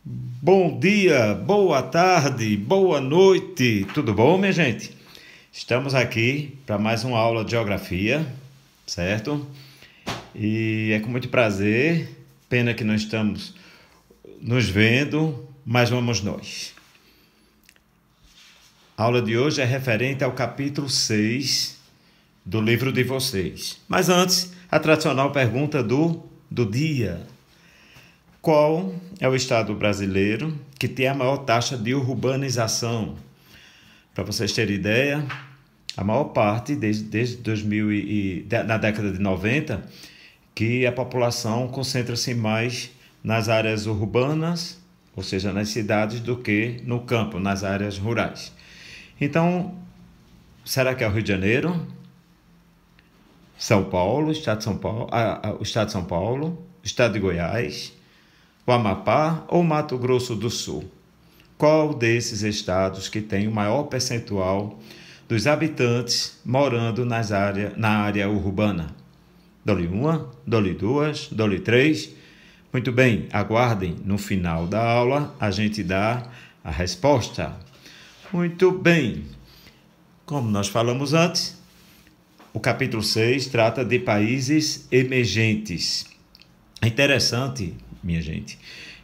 Bom dia, boa tarde, boa noite, tudo bom, minha gente? Estamos aqui para mais uma aula de geografia, certo? E é com muito prazer, pena que não estamos nos vendo, mas vamos nós. A aula de hoje é referente ao capítulo 6 do livro de vocês. Mas antes, a tradicional pergunta do dia. Qual é o estado brasileiro que tem a maior taxa de urbanização? Para vocês terem ideia, a maior parte, desde 2000 na década de 90, que a população concentra-se mais nas áreas urbanas, ou seja, nas cidades, do que no campo, nas áreas rurais. Então, será que é o Rio de Janeiro, São Paulo, Estado de São Paulo, o Estado de São Paulo, Estado de Goiás, o Amapá ou Mato Grosso do Sul? Qual desses estados que tem o maior percentual dos habitantes morando na área urbana? Dou-lhe uma, dou-lhe duas, dou-lhe três. Muito bem, aguardem, no final da aula a gente dá a resposta. Muito bem, como nós falamos antes, o capítulo 6 trata de países emergentes. É interessante, minha gente,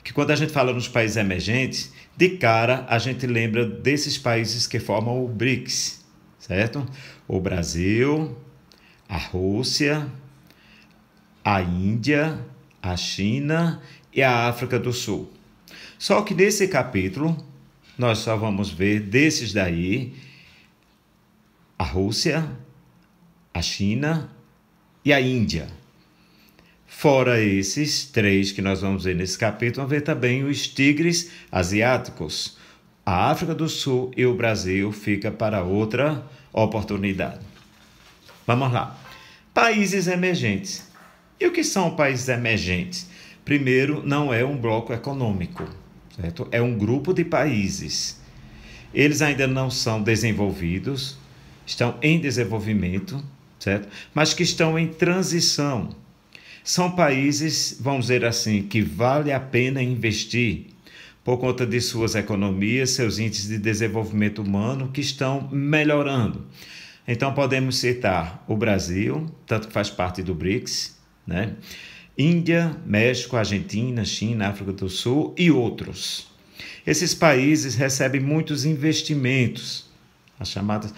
que quando a gente fala nos países emergentes, de cara a gente lembra desses países que formam o BRICS, certo? O Brasil, a Rússia, a Índia, a China e a África do Sul. Só que nesse capítulo nós só vamos ver desses daí a Rússia, a China e a Índia. Fora esses três que nós vamos ver nesse capítulo, vamos ver também os tigres asiáticos. A África do Sul e o Brasil fica para outra oportunidade. Vamos lá. Países emergentes. E o que são países emergentes? Primeiro, não é um bloco econômico, certo? É um grupo de países. Eles ainda não são desenvolvidos, estão em desenvolvimento, certo? Mas que estão em transição. São países, vamos dizer assim, que vale a pena investir por conta de suas economias, seus índices de desenvolvimento humano que estão melhorando. Então, podemos citar o Brasil, tanto que faz parte do BRICS, né? Índia, México, Argentina, China, África do Sul e outros. Esses países recebem muitos investimentos, as chamadas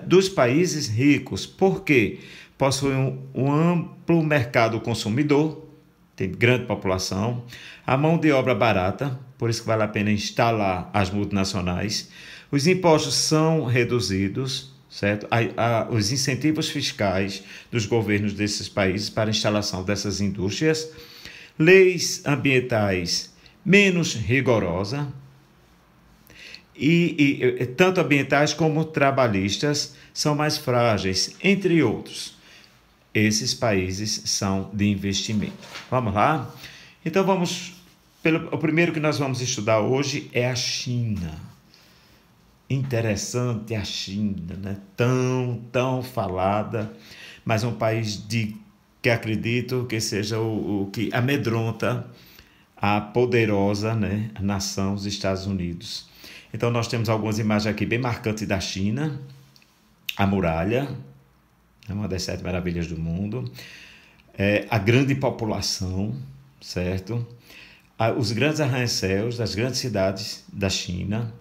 dos países ricos. Por quê? Possuem um amplo mercado consumidor, tem grande população, a mão de obra barata, por isso que vale a pena instalar as multinacionais, os impostos são reduzidos, certo? Os incentivos fiscais dos governos desses países para a instalação dessas indústrias, leis ambientais menos rigorosas, e tanto ambientais como trabalhistas são mais frágeis, entre outros. Esses países são de investimento. Vamos lá? Então o primeiro que nós vamos estudar hoje é a China. Interessante a China, né? Tão falada, mas um país que acredito que seja o que amedronta a poderosa, né, nação dos Estados Unidos. Então nós temos algumas imagens aqui bem marcantes da China, a muralha, é uma das 7 maravilhas do mundo, a grande população, certo? Os grandes arranha-céus das grandes cidades da China,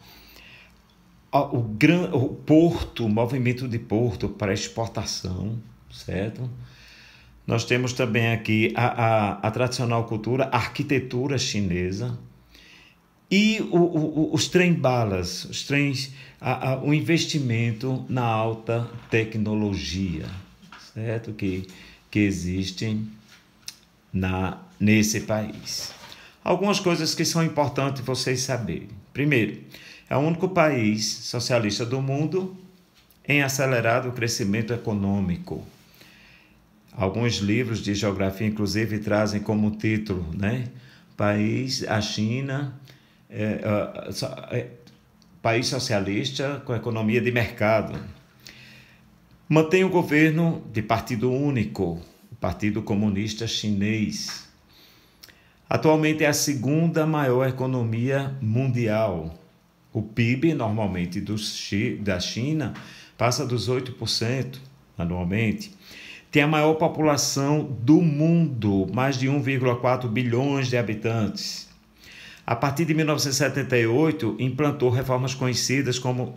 o porto, o movimento de porto para exportação, certo? Nós temos também aqui a tradicional cultura, a arquitetura chinesa e os trem-balas, os trens, o investimento na alta tecnologia, certo? Que existem nesse país. Algumas coisas que são importantes vocês saberem. Primeiro, é o único país socialista do mundo em acelerado crescimento econômico. Alguns livros de geografia, inclusive, trazem como título, né? A China, país socialista com economia de mercado. Mantém o governo de partido único, o Partido Comunista Chinês. Atualmente é a segunda maior economia mundial. O PIB, normalmente, da China, passa dos 8% anualmente. Tem a maior população do mundo, mais de 1,4 bilhões de habitantes. A partir de 1978, implantou reformas conhecidas como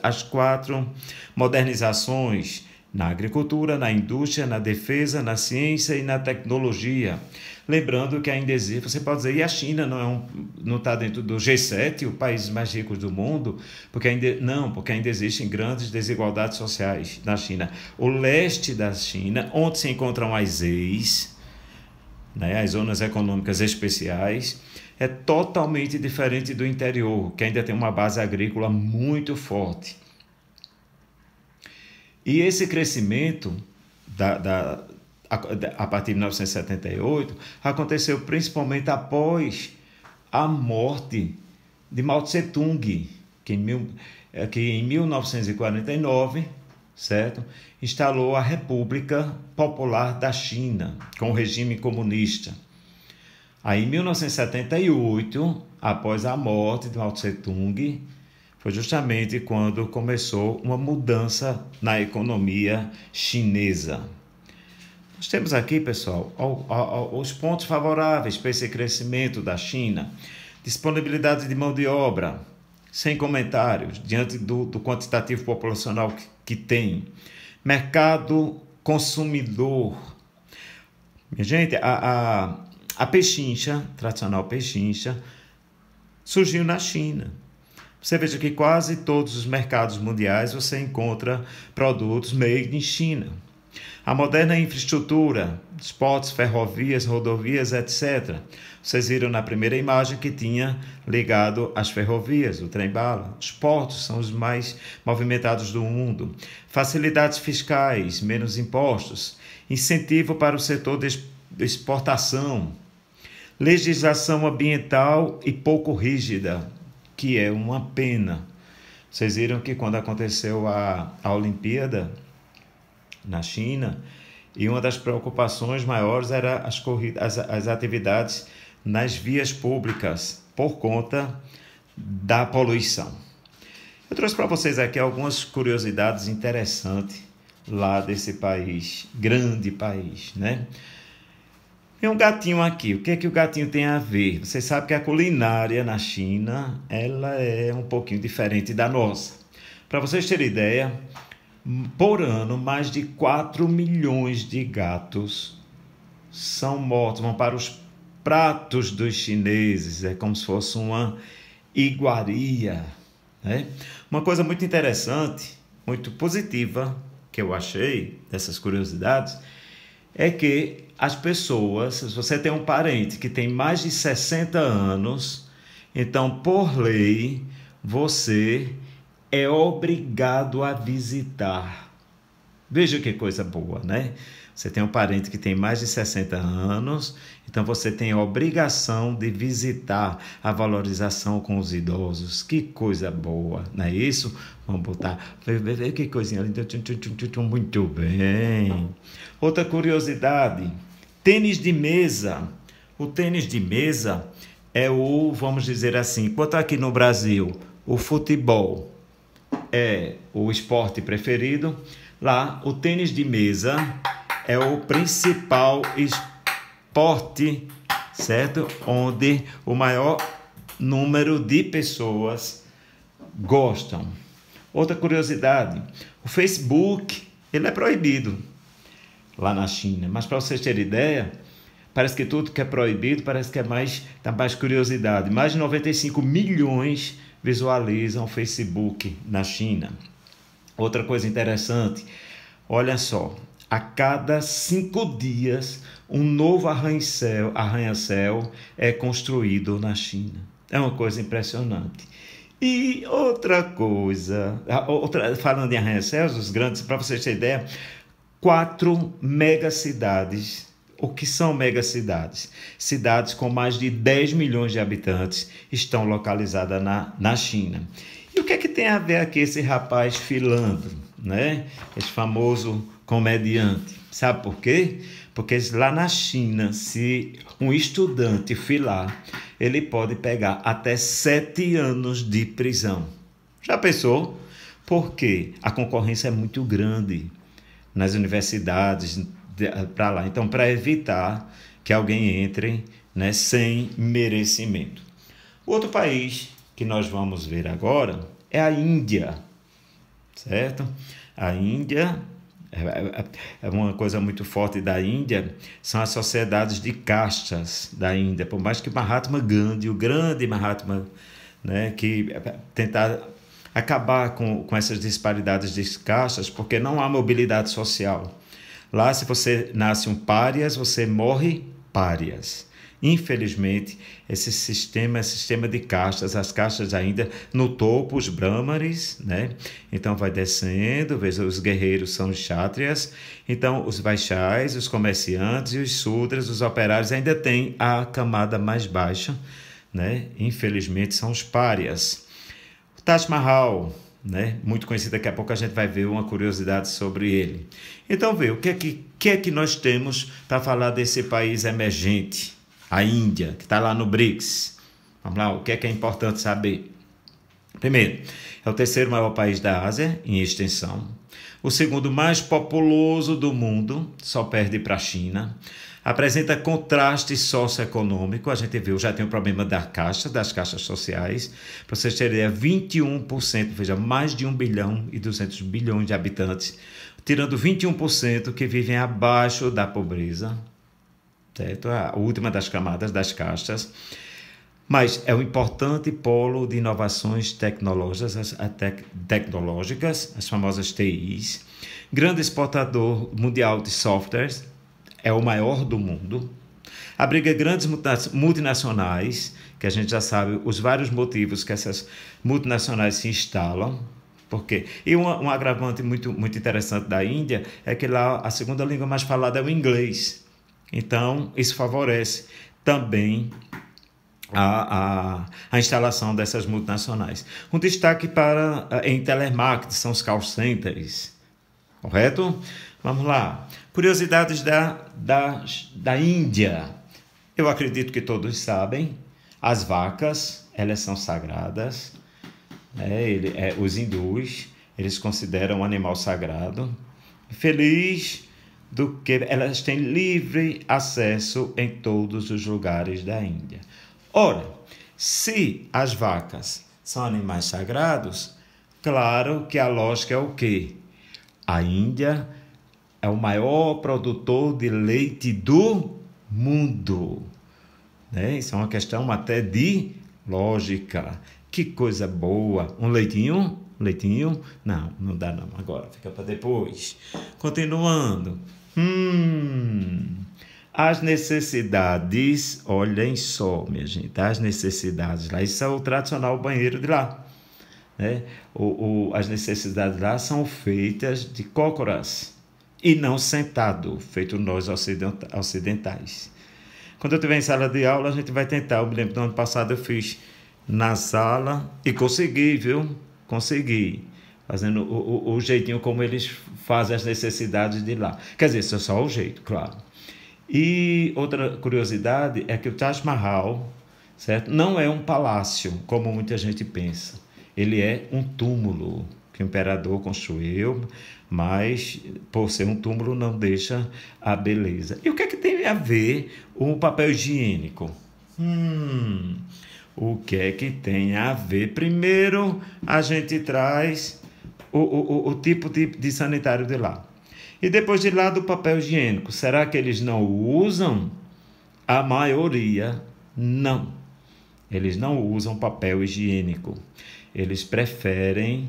as quatro modernizações na agricultura, na indústria, na defesa, na ciência e na tecnologia. Lembrando que ainda existe, você pode dizer, e a China não está dentro do G7, os países mais ricos do mundo? Porque ainda existem grandes desigualdades sociais na China. O leste da China, onde se encontram as ZEIs, né, as zonas econômicas especiais, é totalmente diferente do interior, que ainda tem uma base agrícola muito forte. E esse crescimento a partir de 1978 aconteceu principalmente após a morte de Mao Tse-tung, que em 1949, certo, instalou a República Popular da China, com o regime comunista. Aí, em 1978, após a morte de Mao Tse-tung, foi justamente quando começou uma mudança na economia chinesa. Nós temos aqui, pessoal, os pontos favoráveis para esse crescimento da China. Disponibilidade de mão de obra, sem comentários, diante do quantitativo populacional que tem. Mercado consumidor. Minha gente, a pechincha, tradicional pechincha, surgiu na China. Você veja que quase todos os mercados mundiais você encontra produtos made in China. A moderna infraestrutura, portos, ferrovias, rodovias, etc. Vocês viram na primeira imagem que tinha ligado às ferrovias, o trem-bala. Os portos são os mais movimentados do mundo. Facilidades fiscais, menos impostos. Incentivo para o setor de exportação. Legislação ambiental e pouco rígida, que é uma pena. Vocês viram que quando aconteceu a Olimpíada na China, e uma das preocupações maiores era as atividades nas vias públicas, por conta da poluição. Eu trouxe para vocês aqui algumas curiosidades interessantes lá desse país, grande país, né? Tem um gatinho aqui. O que é que o gatinho tem a ver? Você sabe que a culinária na China, ela é um pouquinho diferente da nossa. Para vocês terem ideia, por ano, mais de 4 milhões de gatos são mortos, vão para os pratos dos chineses. É como se fosse uma iguaria, né? Uma coisa muito interessante, muito positiva, que eu achei dessas curiosidades, é que as pessoas, se você tem um parente que tem mais de 60 anos, então, por lei, você é obrigado a visitar. Veja que coisa boa, né? Você tem um parente que tem mais de 60 anos, então você tem a obrigação de visitar, a valorização com os idosos. Que coisa boa, não é isso? Vamos botar, vê que coisinha linda, muito bem. Outra curiosidade, tênis de mesa. O tênis de mesa é vamos dizer assim, enquanto aqui no Brasil o futebol é o esporte preferido, lá o tênis de mesa é o principal esporte, certo? Onde o maior número de pessoas gostam. Outra curiosidade, o Facebook, ele é proibido lá na China, mas para vocês terem ideia, parece que tudo que é proibido, parece que dá mais curiosidade. Mais de 95 milhões visualizam o Facebook na China. Outra coisa interessante, olha só, a cada 5 dias um novo arranha-céu é construído na China. É uma coisa impressionante. E outra coisa, falando em arranha-céus, os grandes, para vocês terem ideia, 4 megacidades. O que são megacidades? Cidades com mais de 10 milhões de habitantes estão localizadas na China. E o que é que tem a ver aqui esse rapaz filando, né? Esse famoso comediante. Sabe por quê? Porque lá na China, se um estudante filar, ele pode pegar até 7 anos de prisão. Já pensou? Porque a concorrência é muito grande nas universidades para lá. Então, para evitar que alguém entre, né, sem merecimento. O outro país que nós vamos ver agora é a Índia, certo? A Índia, é uma coisa muito forte da Índia, são as sociedades de castas da Índia. Por mais que Mahatma Gandhi, o grande Mahatma, né, que tentar acabar com essas disparidades de castas, porque não há mobilidade social. Lá, se você nasce um párias, você morre párias. Infelizmente, esse sistema é sistema de castas, as castas ainda no topo, os brahmanes, né? Então vai descendo, veja, os guerreiros são os kshatriyas, então os vaishyas, os comerciantes e os sudras, os operários, ainda têm a camada mais baixa, né? Infelizmente são os párias. O Taj Mahal, né? Muito conhecido, daqui a pouco a gente vai ver uma curiosidade sobre ele. Então vê, o que é que nós temos para falar desse país emergente? A Índia, que está lá no BRICS. Vamos lá, o que é importante saber? Primeiro, é o terceiro maior país da Ásia, em extensão. O segundo mais populoso do mundo, só perde para a China. Apresenta contraste socioeconômico. A gente viu, já tem o problema das caixas sociais. Para vocês terem ideia, 21%, veja, mais de 1 bilhão e 200 bilhões de habitantes, tirando 21% que vivem abaixo da pobreza. Certo? A última das camadas das castas, mas é um importante polo de inovações tecnológicas, as famosas TIs, grande exportador mundial de softwares, é o maior do mundo, abriga grandes multinacionais, que a gente já sabe os vários motivos que essas multinacionais se instalam. Por quê? E um agravante muito interessante da Índia é que lá a segunda língua mais falada é o inglês. Então, isso favorece também a instalação dessas multinacionais. Um destaque em telemarketing, são os call centers, correto? Vamos lá. Curiosidades da Índia. Eu acredito que todos sabem, as vacas, elas são sagradas, né? Os hindus, eles consideram um animal sagrado. Feliz do que elas têm livre acesso em todos os lugares da Índia. Ora, se as vacas são animais sagrados, claro que a lógica é o quê? A Índia é o maior produtor de leite do mundo, né? Isso é uma questão até de lógica. Que coisa boa! Um leitinho? Leitinho? Não dá não, agora fica para depois. Continuando. As necessidades, olhem só, minha gente, as necessidades lá, isso é o tradicional banheiro de lá, né? As necessidades lá são feitas de cócoras e não sentado, feito nós ocidentais. Quando eu estiver em sala de aula, a gente vai tentar. Eu me lembro do ano passado eu fiz na sala e consegui, viu? Consegui. Fazendo o jeitinho como eles fazem as necessidades de lá. Quer dizer, isso é só o jeito, claro. E outra curiosidade é que o Taj Mahal, certo? Não é um palácio, como muita gente pensa. Ele é um túmulo que o imperador construiu, mas, por ser um túmulo, não deixa a beleza. E o que é que tem a ver o papel higiênico? O que é que tem a ver? Primeiro, a gente traz o tipo de sanitário de lá. E depois de lá, do papel higiênico. Será que eles não usam? A maioria não. Eles não usam papel higiênico. Eles preferem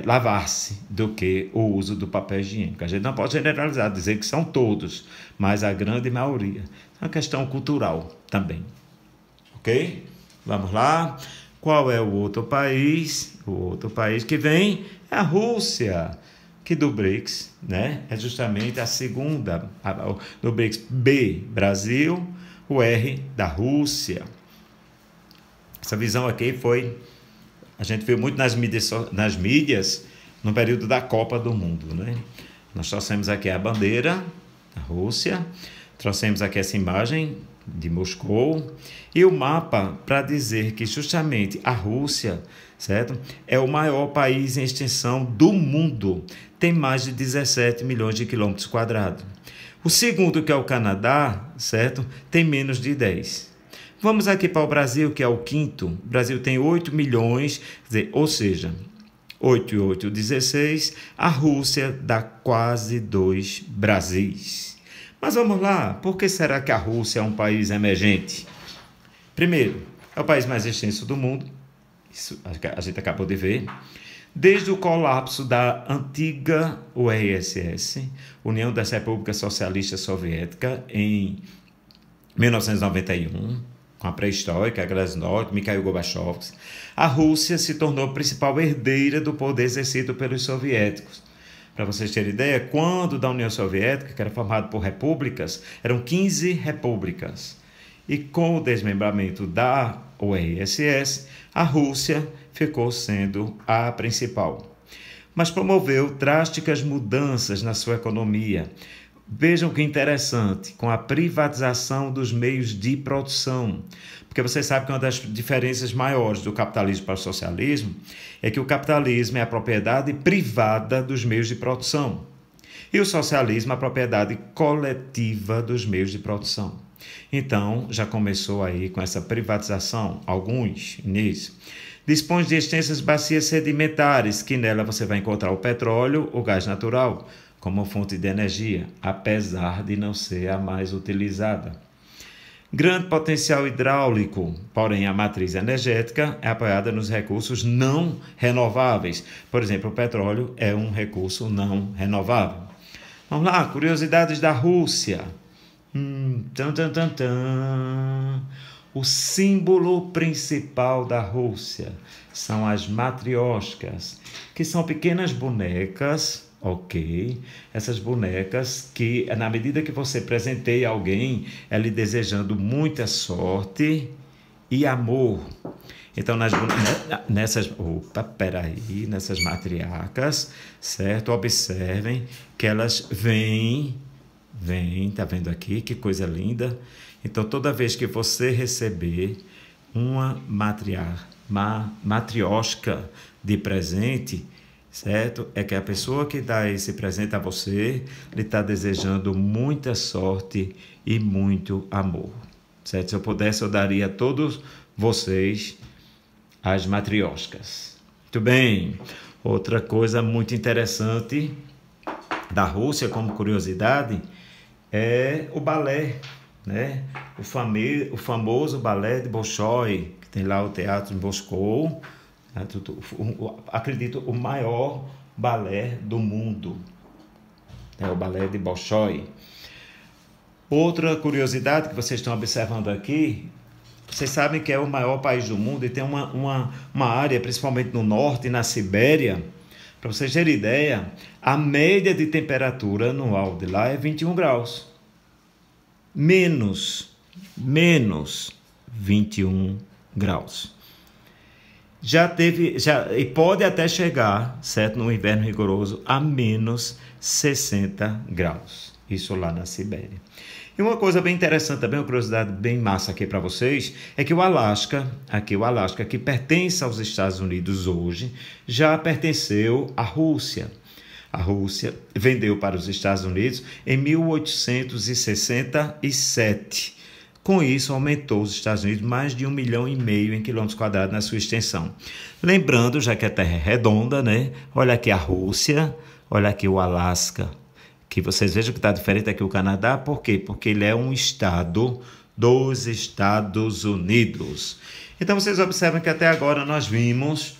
lavar-se do que o uso do papel higiênico. A gente não pode generalizar, dizer que são todos, mas a grande maioria. É uma questão cultural também. Ok? Vamos lá. Qual é o outro país? O outro país que vem é a Rússia, que do BRICS, né? É justamente a segunda, do BRICS, B, Brasil, o R da Rússia. Essa visão aqui a gente viu muito nas mídias no período da Copa do Mundo, né? Nós trouxemos aqui a bandeira da Rússia, trouxemos aqui essa imagem de Moscou e o mapa para dizer que justamente a Rússia, certo, é o maior país em extensão do mundo, tem mais de 17 milhões de quilômetros quadrados. O segundo, que é o Canadá, certo, tem menos de 10. Vamos aqui para o Brasil, que é o quinto. O Brasil tem 8 milhões, ou seja, 8 e 8, 16. A Rússia dá quase 2 Brasis. Mas vamos lá, por que será que a Rússia é um país emergente? Primeiro, é o país mais extenso do mundo, isso a gente acabou de ver. Desde o colapso da antiga URSS, União das Repúblicas Socialistas Soviéticas, em 1991, com a pré-histórica, Glasnost, Mikhail Gorbachev, a Rússia se tornou a principal herdeira do poder exercido pelos soviéticos. Para vocês terem ideia, quando da União Soviética, que era formada por repúblicas, eram 15 repúblicas. E com o desmembramento da URSS, a Rússia ficou sendo a principal. Mas promoveu drásticas mudanças na sua economia. Vejam que interessante, com a privatização dos meios de produção. Porque você sabe que uma das diferenças maiores do capitalismo para o socialismo é que o capitalismo é a propriedade privada dos meios de produção. E o socialismo é a propriedade coletiva dos meios de produção. Então, já começou aí com essa privatização, alguns nisso. Dispõe de extensas bacias sedimentares, que nela você vai encontrar o petróleo, o gás natural, como fonte de energia, apesar de não ser a mais utilizada. Grande potencial hidráulico, porém a matriz energética é apoiada nos recursos não renováveis. Por exemplo, o petróleo é um recurso não renovável. Vamos lá, curiosidades da Rússia. O símbolo principal da Rússia são as matrioshkas, que são pequenas bonecas, ok? Essas bonecas que, na medida que você presenteia alguém, é lhe desejando muita sorte e amor. Então, nessas matriarcas, certo? Observem que elas vêm, tá vendo aqui? Que coisa linda. Então, toda vez que você receber uma matrioshka de presente, certo? É que a pessoa que dá esse presente a você lhe está desejando muita sorte e muito amor, certo? Se eu pudesse, eu daria a todos vocês as matrioshkas. Muito bem. Outra coisa muito interessante da Rússia, como curiosidade, é o balé, né? O famoso balé de Bolshoi, que tem lá o teatro em Moscou, acredito, o maior balé do mundo, é o balé de Bolshoi. Outra curiosidade que vocês estão observando aqui, vocês sabem que é o maior país do mundo e tem uma área, principalmente no norte, na Sibéria. Para vocês terem ideia, a média de temperatura anual de lá é 21 graus. Menos 21 graus. E pode até chegar, certo, no inverno rigoroso, a menos 60 graus. Isso lá na Sibéria. E uma coisa bem interessante também, uma curiosidade bem massa aqui para vocês, é que o Alasca, que pertence aos Estados Unidos hoje, já pertenceu à Rússia. A Rússia vendeu para os Estados Unidos em 1867. Com isso, aumentou os Estados Unidos mais de 1,5 milhão em quilômetros quadrados na sua extensão. Lembrando, já que a Terra é redonda, né? Olha aqui a Rússia, olha aqui o Alasca. Que vocês vejam que está diferente aqui o Canadá. Por quê? Porque ele é um estado dos Estados Unidos. Então, vocês observam que até agora nós vimos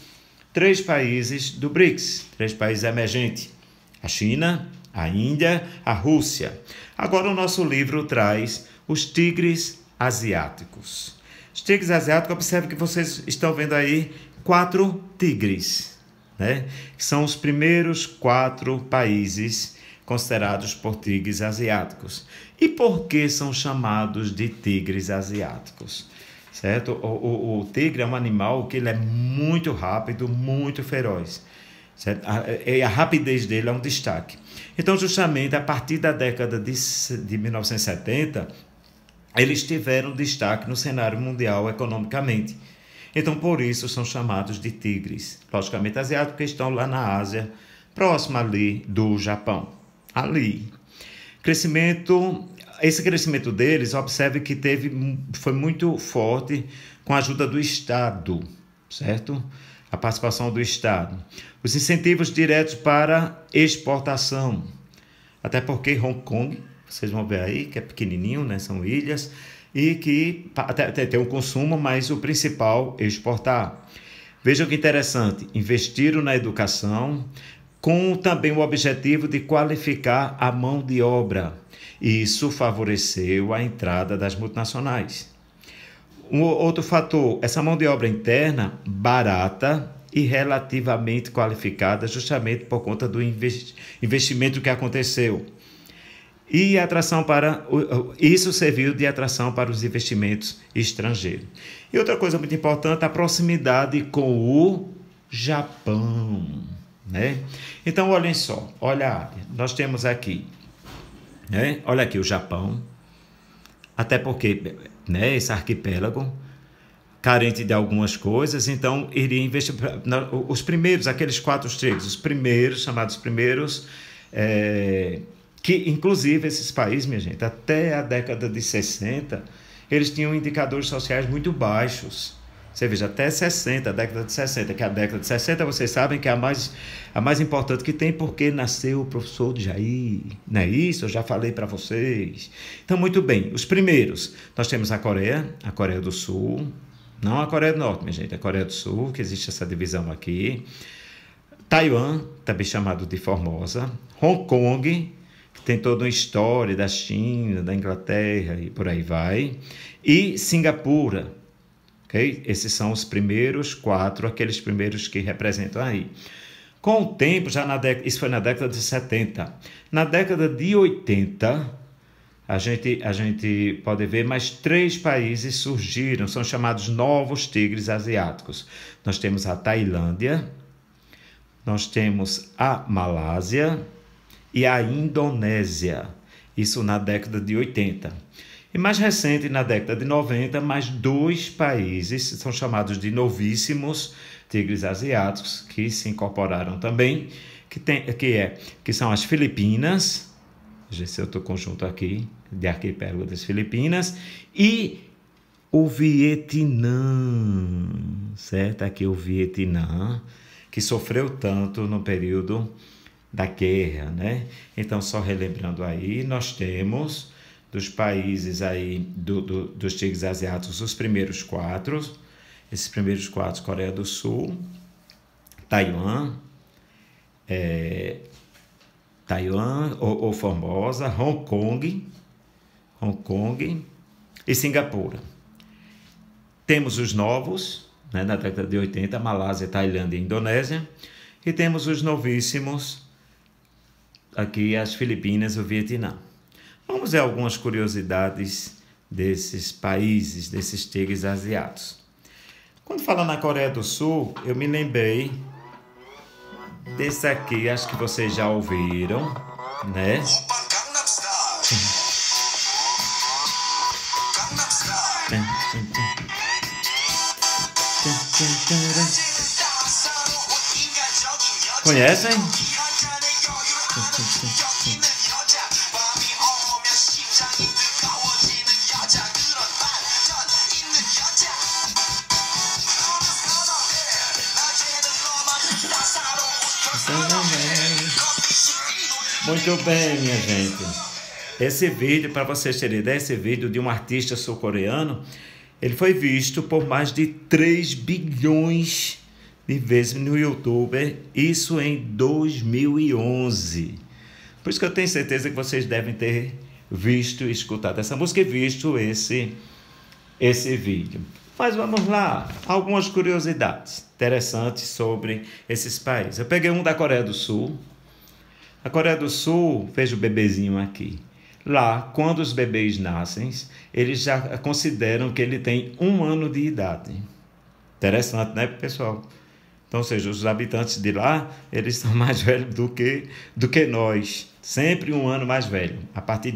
3 países do BRICS, 3 países emergentes. A China, a Índia, a Rússia. Agora o nosso livro traz os tigres asiáticos. Os tigres asiáticos, observe que vocês estão vendo aí 4 tigres, né? Que são os primeiros 4 países considerados por tigres asiáticos. E por que são chamados de tigres asiáticos? Certo? O tigre é um animal que ele é muito rápido, muito feroz. certo? A rapidez dele é um destaque. Então, justamente, a partir da década de 1970, eles tiveram destaque no cenário mundial economicamente. Então, por isso, são chamados de tigres. Logicamente, asiáticos, porque estão lá na Ásia, próximo ali do Japão. Ali. Esse crescimento deles, observe que foi muito forte com a ajuda do Estado, certo? A participação do Estado. Os incentivos diretos para exportação. Até porque Hong Kong, vocês vão ver aí, que é pequenininho, né? São ilhas, e que até tem um consumo, mas o principal é exportar. Vejam que interessante, investiram na educação, com também o objetivo de qualificar a mão de obra. Isso favoreceu a entrada das multinacionais. Um outro fator, essa mão de obra interna, barata e relativamente qualificada, justamente por conta do investimento que aconteceu. E isso serviu de atração para os investimentos estrangeiros. E outra coisa muito importante, a proximidade com o Japão, né? Então, olhem só, olha a área. Nós temos aqui, né? Olha aqui o Japão, até porque, né, esse arquipélago, carente de algumas coisas, então iria investir. Os primeiros, aqueles 4 trigos, os primeiros, chamados primeiros, que inclusive esses países, minha gente, até a década de 60, eles tinham indicadores sociais muito baixos. Você veja, até 60, a década de 60, que a década de 60, vocês sabem que é a mais importante que tem, porque nasceu o professor Jair, não é isso? Eu já falei para vocês. Então, muito bem, os primeiros, nós temos a Coreia do Sul, não a Coreia do Norte, minha gente, a Coreia do Sul, que existe essa divisão aqui, Taiwan, também chamado de Formosa, Hong Kong, que tem toda uma história da China, da Inglaterra e por aí vai, e Singapura. Okay? Esses são os primeiros 4, aqueles primeiros que representam aí. Com o tempo, isso foi na década de 70. Na década de 80, a gente pode ver mais 3 países surgiram, são chamados novos tigres asiáticos. Nós temos a Tailândia, nós temos a Malásia e a Indonésia. Isso na década de 80. E mais recente, na década de 90, mais 2 países são chamados de novíssimos tigres asiáticos, que se incorporaram também, que são as Filipinas, esse outro conjunto aqui, de arquipélago das Filipinas, e o Vietnã, certo? Aqui o Vietnã, que sofreu tanto no período da guerra, né? Então, só relembrando aí, nós temos dos países aí, dos tigres asiáticos, os primeiros 4, esses primeiros 4, Coreia do Sul, Taiwan ou Formosa, Hong Kong e Singapura. Temos os novos, né, na década de 80, Malásia, Tailândia e Indonésia, e temos os novíssimos, aqui as Filipinas e o Vietnã. Vamos ver algumas curiosidades desses países, desses tigres asiáticos. Quando fala na Coreia do Sul, eu me lembrei desse aqui, acho que vocês já ouviram, né? Conhecem? Muito bem, minha gente. Esse vídeo, para vocês terem ideia, esse vídeo de um artista sul-coreano, ele foi visto por mais de 3 bilhões de vezes no YouTube, isso em 2011. Por isso que eu tenho certeza que vocês devem ter visto e escutado essa música e visto esse vídeo. Mas vamos lá, algumas curiosidades interessantes sobre esses países. Eu peguei um da Coreia do Sul. A Coreia do Sul, veja o bebezinho aqui. Lá, quando os bebês nascem, eles já consideram que ele tem 1 ano de idade. Interessante, né, pessoal? Então, ou seja, os habitantes de lá, eles são mais velhos do que nós. Sempre um ano mais velho. A partir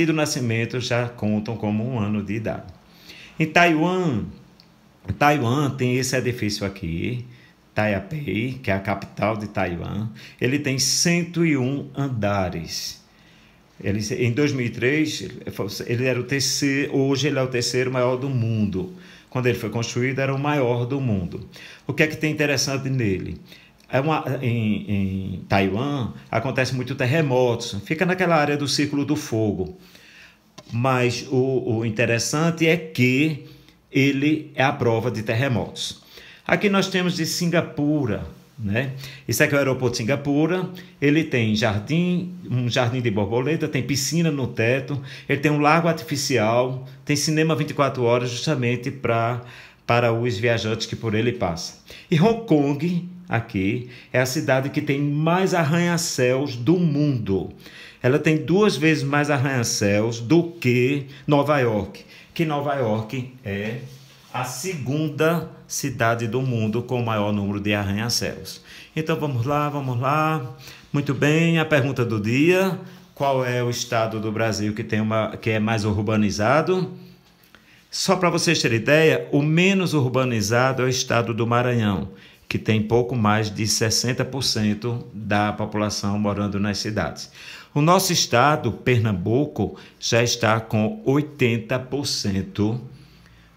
do nascimento já contam como um ano de idade. Em Taiwan tem esse edifício aqui, Taipei, que é a capital de Taiwan. Ele tem 101 andares. Em 2003, ele era o terceiro, hoje ele é o terceiro maior do mundo. Quando ele foi construído, era o maior do mundo. O que é que tem interessante nele? Em Taiwan, acontece muito terremotos. Fica naquela área do Círculo do Fogo. Mas o interessante é que ele é a prova de terremotos. Aqui nós temos de Singapura, né? Esse aqui é o aeroporto de Singapura. Ele tem um jardim de borboleta, tem piscina no teto, ele tem um lago artificial, tem cinema 24 horas justamente para os viajantes que por ele passam. E Hong Kong, aqui, é a cidade que tem mais arranha-céus do mundo. Ela tem 2 vezes mais arranha-céus do que Nova York, que Nova York é a segunda cidade do mundo com o maior número de arranha-céus. Então vamos lá. Muito bem, a pergunta do dia: qual é o estado do Brasil que é mais urbanizado? Só para vocês terem ideia, o menos urbanizado é o estado do Maranhão, que tem pouco mais de 60% da população morando nas cidades. O nosso estado, Pernambuco, já está com 80%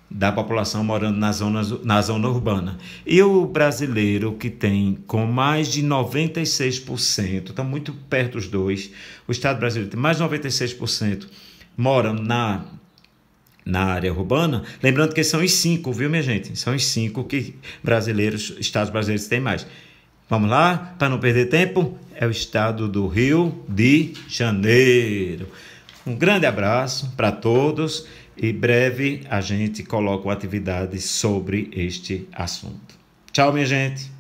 da população morando na zona urbana. E o brasileiro, que tem com mais de 96%, está muito perto dos dois, o estado brasileiro tem mais de 96%, moram na área urbana. Lembrando que são os 5, viu, minha gente? São os 5 que estados brasileiros têm mais. Vamos lá, para não perder tempo, é o estado do Rio de Janeiro. Um grande abraço para todos e breve a gente coloca uma atividade sobre este assunto. Tchau, minha gente.